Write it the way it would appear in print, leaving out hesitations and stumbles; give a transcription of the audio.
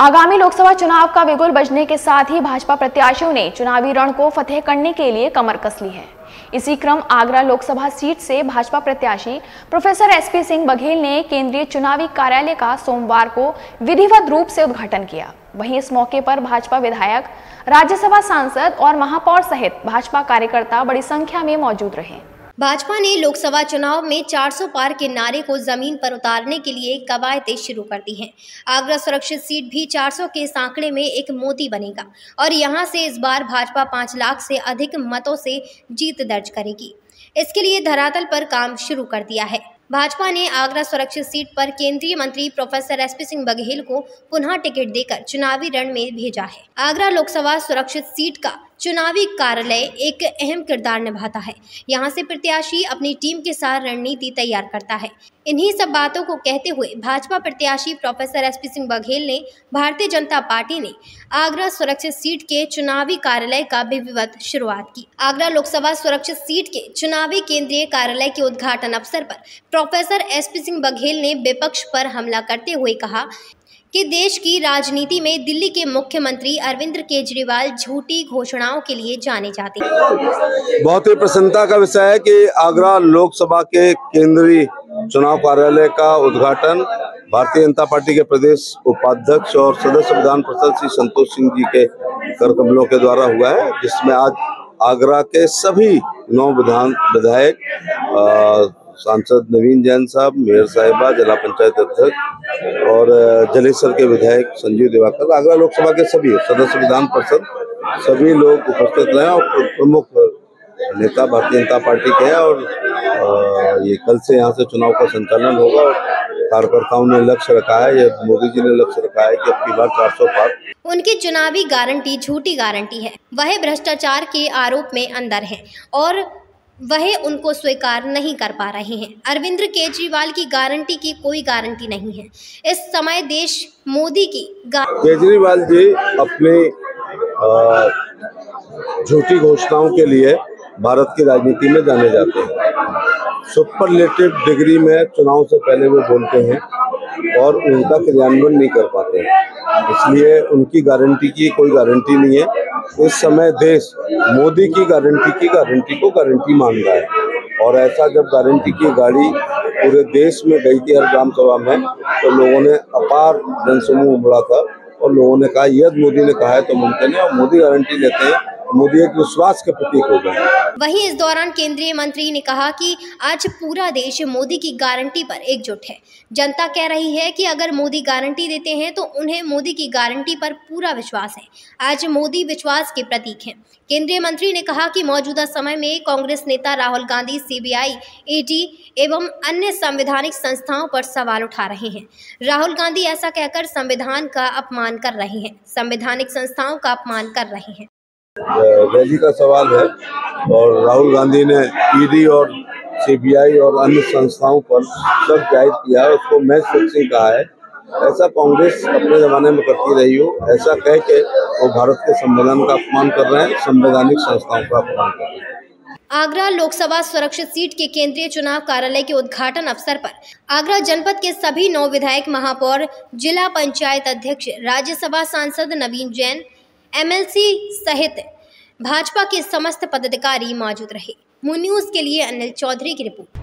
आगामी लोकसभा चुनाव का बिगुल बजने के साथ ही भाजपा प्रत्याशियों ने चुनावी रण को फतेह करने के लिए कमर कस ली है। इसी क्रम आगरा लोकसभा सीट से भाजपा प्रत्याशी प्रोफेसर एसपी सिंह बघेल ने केंद्रीय चुनावी कार्यालय का सोमवार को विधिवत रूप से उद्घाटन किया। वहीं इस मौके पर भाजपा विधायक, राज्यसभा सांसद और महापौर सहित भाजपा कार्यकर्ता बड़ी संख्या में मौजूद रहे। भाजपा ने लोकसभा चुनाव में 400 पार के नारे को जमीन पर उतारने के लिए कवायदें शुरू कर दी हैं। आगरा सुरक्षित सीट भी 400 के सांकड़े में एक मोती बनेगा और यहां से इस बार भाजपा 5 लाख से अधिक मतों से जीत दर्ज करेगी। इसके लिए धरातल पर काम शुरू कर दिया है। भाजपा ने आगरा सुरक्षित सीट पर केंद्रीय मंत्री प्रोफेसर एसपी सिंह बघेल को पुनः टिकट देकर चुनावी रण में भेजा है। आगरा लोकसभा सुरक्षित सीट का चुनावी कार्यालय एक अहम किरदार निभाता है। यहां से प्रत्याशी अपनी टीम के साथ रणनीति तैयार करता है। इन्हीं सब बातों को कहते हुए भाजपा प्रत्याशी प्रोफेसर एसपी सिंह बघेल ने भारतीय जनता पार्टी ने आगरा सुरक्षित सीट के चुनावी कार्यालय का विधिवत शुरुआत की। आगरा लोकसभा सुरक्षित सीट के चुनावी केंद्रीय कार्यालय के उद्घाटन अवसर पर प्रोफेसर एसपी सिंह बघेल ने विपक्ष पर हमला करते हुए कहा कि देश की राजनीति में दिल्ली के मुख्यमंत्री अरविंद केजरीवाल झूठी घोषणाओं के लिए जाने जाते हैं। बहुत ही प्रसन्नता का विषय है कि आगरा लोकसभा के केंद्रीय चुनाव कार्यालय का उद्घाटन भारतीय जनता पार्टी के प्रदेश उपाध्यक्ष और सदस्य विधान परिषद श्री संतोष सिंह जी के करकमलों के द्वारा हुआ है, जिसमें आज आगरा के सभी 9 विधायक, सांसद नवीन जैन साहब, मेयर साहिबा, जिला पंचायत अध्यक्ष और जलेसर के विधायक संजीव दिवाकर, आगरा लोकसभा के सभी सदस्य विधान परिषद सभी लोग उपस्थित रहे और प्रमुख नेता भारतीय जनता पार्टी के हैं। और ये कल से यहाँ से चुनाव का संचालन होगा और कार्यकर्ताओं ने लक्ष्य रखा है, ये मोदी जी ने लक्ष्य रखा है कि अब की बार 400 पार। उनकी चुनावी गारंटी झूठी गारंटी है। वह भ्रष्टाचार के आरोप में अंदर है और वह उनको स्वीकार नहीं कर पा रहे हैं। अरविंद केजरीवाल की गारंटी की कोई गारंटी नहीं है। इस समय देश मोदी की केजरीवाल जी अपनी झूठी घोषणाओं के लिए भारत की राजनीति में जाने जाते हैं। सुपरलेटिव डिग्री में चुनाव से पहले वो बोलते हैं और उनका क्रियान्वयन नहीं कर पाते हैं, इसलिए उनकी गारंटी की कोई गारंटी नहीं है। इस समय देश मोदी की गारंटी को गारंटी मान रहा है और ऐसा जब गारंटी की गाड़ी पूरे देश में गई थी हर ग्राम सभा में, तो लोगों ने अपार जनसमूह उमड़ा था और लोगों ने कहा यदि मोदी ने कहा है तो मुमकिन है, और मोदी गारंटी लेते हैं, मोदी एक विश्वास के प्रतीक हो गए। वहीं इस दौरान केंद्रीय मंत्री ने कहा कि आज पूरा देश मोदी की गारंटी पर एकजुट है। जनता कह रही है कि अगर मोदी गारंटी देते हैं तो उन्हें मोदी की गारंटी पर पूरा विश्वास है। आज मोदी विश्वास के प्रतीक हैं। केंद्रीय मंत्री ने कहा कि मौजूदा समय में कांग्रेस नेता राहुल गांधी सीबीआई, ईडी एवं अन्य संवैधानिक संस्थाओं पर सवाल उठा रहे हैं। राहुल गांधी ऐसा कहकर संविधान का अपमान कर रहे हैं, संवैधानिक संस्थाओं का अपमान कर रहे हैं। रैली का सवाल है और राहुल गांधी ने ईडी और सीबीआई और अन्य संस्थाओं पर सब जाहिर किया है, उसको मैच फिक्सिंग कहा है। ऐसा कांग्रेस अपने जमाने में करती रही हो, ऐसा कह के वो भारत के संविधान का अपमान कर रहे हैं, संवैधानिक संस्थाओं का अपमान कर रहे हैं। आगरा लोकसभा सुरक्षित सीट के केंद्रीय चुनाव कार्यालय के उद्घाटन अवसर पर आगरा जनपद के सभी 9 विधायक, महापौर, जिला पंचायत अध्यक्ष, राज्यसभा सांसद नवीन जैन, एमएलसी सहित भाजपा के समस्त पदाधिकारी मौजूद रहे। मून न्यूज़ के लिए अनिल चौधरी की रिपोर्ट।